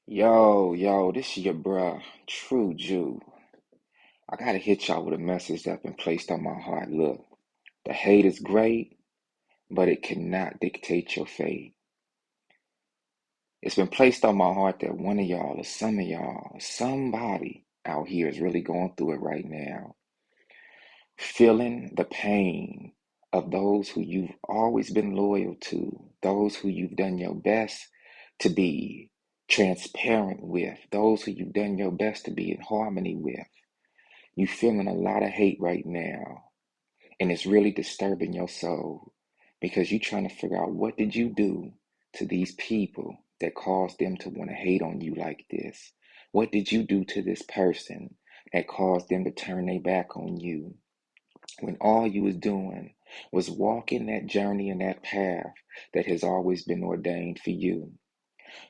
Yo, this is your bruh, True Jew. I gotta hit y'all with a message that's been placed on my heart. Look, the hate is great, but it cannot dictate your fate. It's been placed on my heart that one of y'all, or some of y'all, somebody out here is really going through it right now, feeling the pain of those who you've always been loyal to, those who you've done your best to be transparent with, those who you've done your best to be in harmony with. You feeling a lot of hate right now, and it's really disturbing your soul because you're trying to figure out what did you do to these people that caused them to want to hate on you like this? What did you do to this person that caused them to turn their back on you when all you was doing was walking that journey and that path that has always been ordained for you?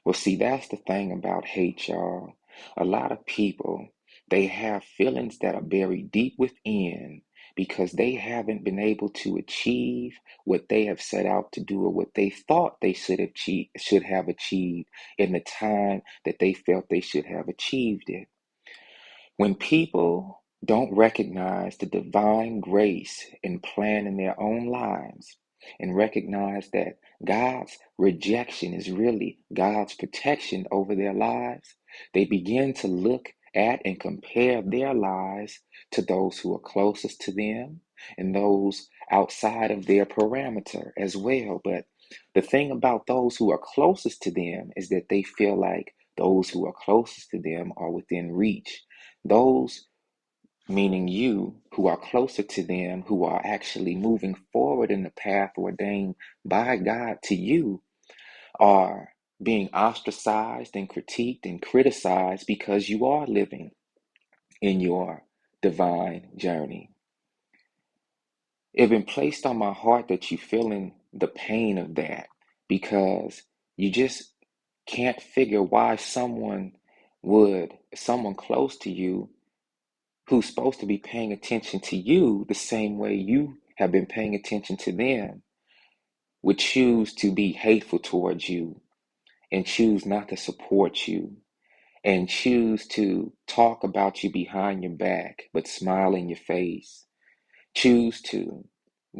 Well, see, that's the thing about hate, y'all. A lot of people, they have feelings that are buried deep within because they haven't been able to achieve what they have set out to do or what they thought they should have achieved in the time that they felt they should have achieved it. When people don't recognize the divine grace and plan in their own lives and recognize that God's rejection is really God's protection over their lives, they begin to look at and compare their lives to those who are closest to them and those outside of their parameter as well. But the thing about those who are closest to them is that they feel like those who are closest to them are within reach. Those, meaning you, who are closer to them, who are actually moving forward in the path ordained by God to you, are being ostracized and critiqued and criticized because you are living in your divine journey. It's been placed on my heart that you're feeling the pain of that because you just can't figure why someone close to you who's supposed to be paying attention to you the same way you have been paying attention to them would choose to be hateful towards you and choose not to support you and choose to talk about you behind your back but smile in your face, choose to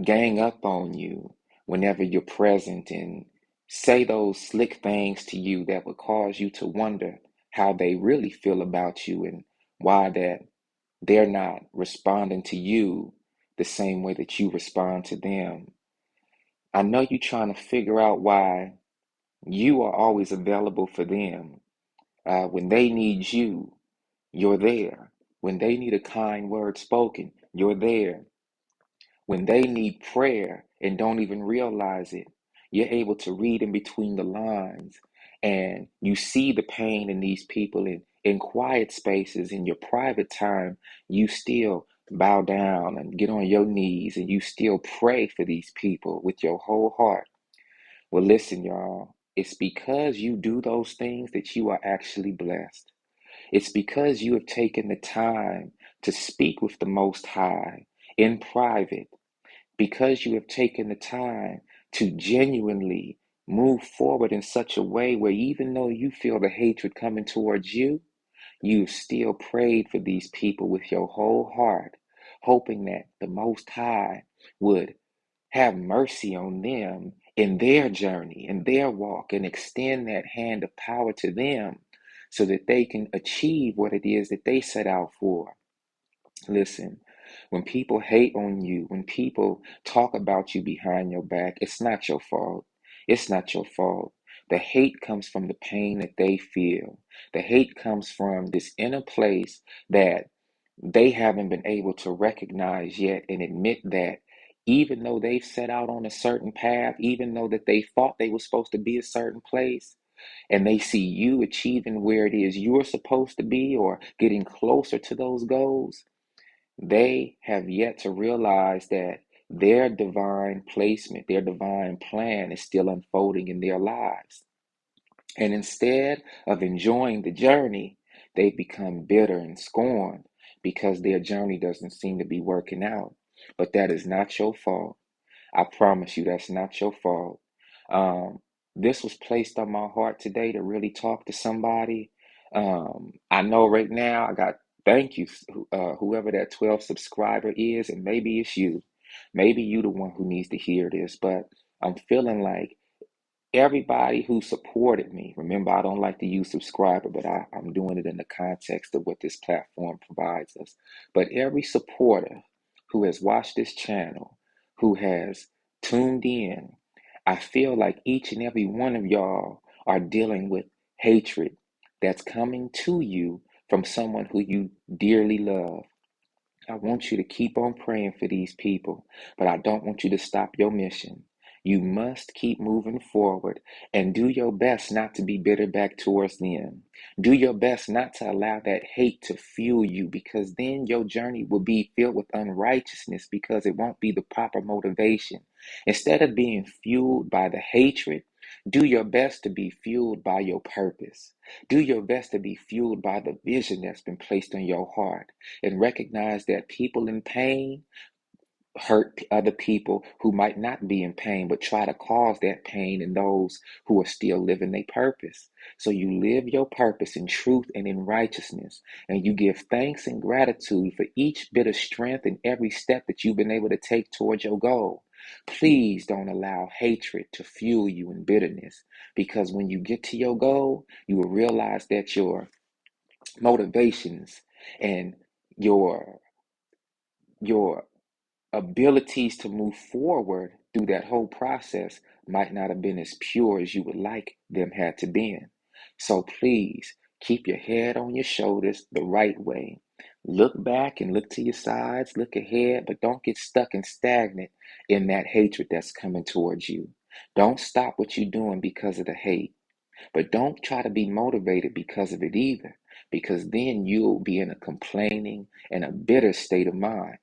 gang up on you whenever you're present and say those slick things to you that would cause you to wonder how they really feel about you and why that they're not responding to you the same way that you respond to them. I know you're trying to figure out why you are always available for them. When they need you, you're there. When they need a kind word spoken, you're there. When they need prayer and don't even realize it, you're able to read in between the lines and you see the pain in these people in quiet spaces in your private time. You still bow down and get on your knees and you still pray for these people with your whole heart. Well, listen, y'all, it's because you do those things that you are actually blessed. It's because you have taken the time to speak with the Most High in private, because you have taken the time to genuinely move forward in such a way where even though you feel the hatred coming towards you, you've still prayed for these people with your whole heart, hoping that the Most High would have mercy on them in their journey, in their walk, and extend that hand of power to them so that they can achieve what it is that they set out for. Listen, when people hate on you, when people talk about you behind your back, it's not your fault. It's not your fault. The hate comes from the pain that they feel. The hate comes from this inner place that they haven't been able to recognize yet and admit that even though they've set out on a certain path, even though that they thought they were supposed to be a certain place, and they see you achieving where it is you're supposed to be or getting closer to those goals, they have yet to realize that their divine placement, their divine plan is still unfolding in their lives. And instead of enjoying the journey, they become bitter and scorned because their journey doesn't seem to be working out. But that is not your fault. I promise you, that's not your fault. Um, this was placed on my heart today to really talk to somebody. I know right now I got thank you, whoever that 12 subscriber is, and maybe it's you. Maybe you the one who needs to hear this, but I'm feeling like everybody who supported me, remember, I don't like to use subscriber, but I'm doing it in the context of what this platform provides us. But every supporter who has watched this channel, who has tuned in, I feel like each and every one of y'all are dealing with hatred that's coming to you from someone who you dearly love. I want you to keep on praying for these people, but I don't want you to stop your mission. You must keep moving forward and do your best not to be bitter back towards them. Do your best not to allow that hate to fuel you, because then your journey will be filled with unrighteousness because it won't be the proper motivation. Instead of being fueled by the hatred, do your best to be fueled by your purpose. Do your best to be fueled by the vision that's been placed on your heart, and recognize that people in pain hurt other people who might not be in pain, but try to cause that pain in those who are still living their purpose. So you live your purpose in truth and in righteousness, and you give thanks and gratitude for each bit of strength and every step that you've been able to take towards your goal. Please don't allow hatred to fuel you in bitterness, because when you get to your goal, you will realize that your motivations and your your abilities to move forward through that whole process might not have been as pure as you would like them had to been. So please keep your head on your shoulders the right way. Look back and look to your sides, look ahead, but don't get stuck and stagnant in that hatred that's coming towards you. Don't stop what you're doing because of the hate. But don't try to be motivated because of it either, because then you'll be in a complaining and a bitter state of mind.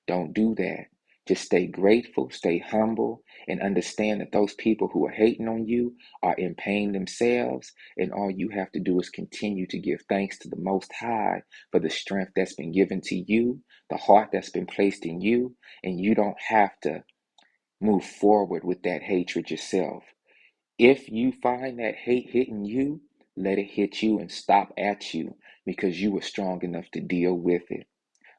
Don't do that. Just stay grateful, stay humble, and understand that those people who are hating on you are in pain themselves. And all you have to do is continue to give thanks to the Most High for the strength that's been given to you, the heart that's been placed in you. And you don't have to move forward with that hatred yourself. If you find that hate hitting you, let it hit you and stop at you, because you were strong enough to deal with it.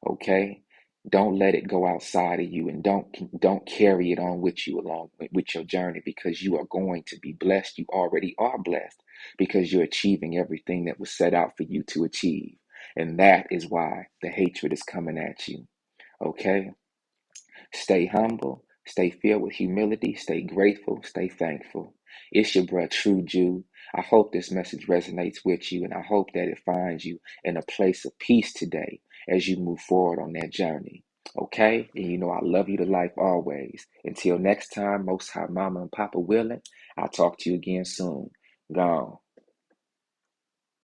Okay? Don't let it go outside of you, and don't carry it on with you along with your journey, because you are going to be blessed. You already are blessed because you're achieving everything that was set out for you to achieve. And that is why the hatred is coming at you. Okay? Stay humble, stay filled with humility, stay grateful, stay thankful. It's your bro, True Jew. I hope this message resonates with you, and I hope that it finds you in a place of peace today as you move forward on that journey. Okay? And you know I love you to life always. Until next time, Most High Mama and Papa willing, I'll talk to you again soon. Gone.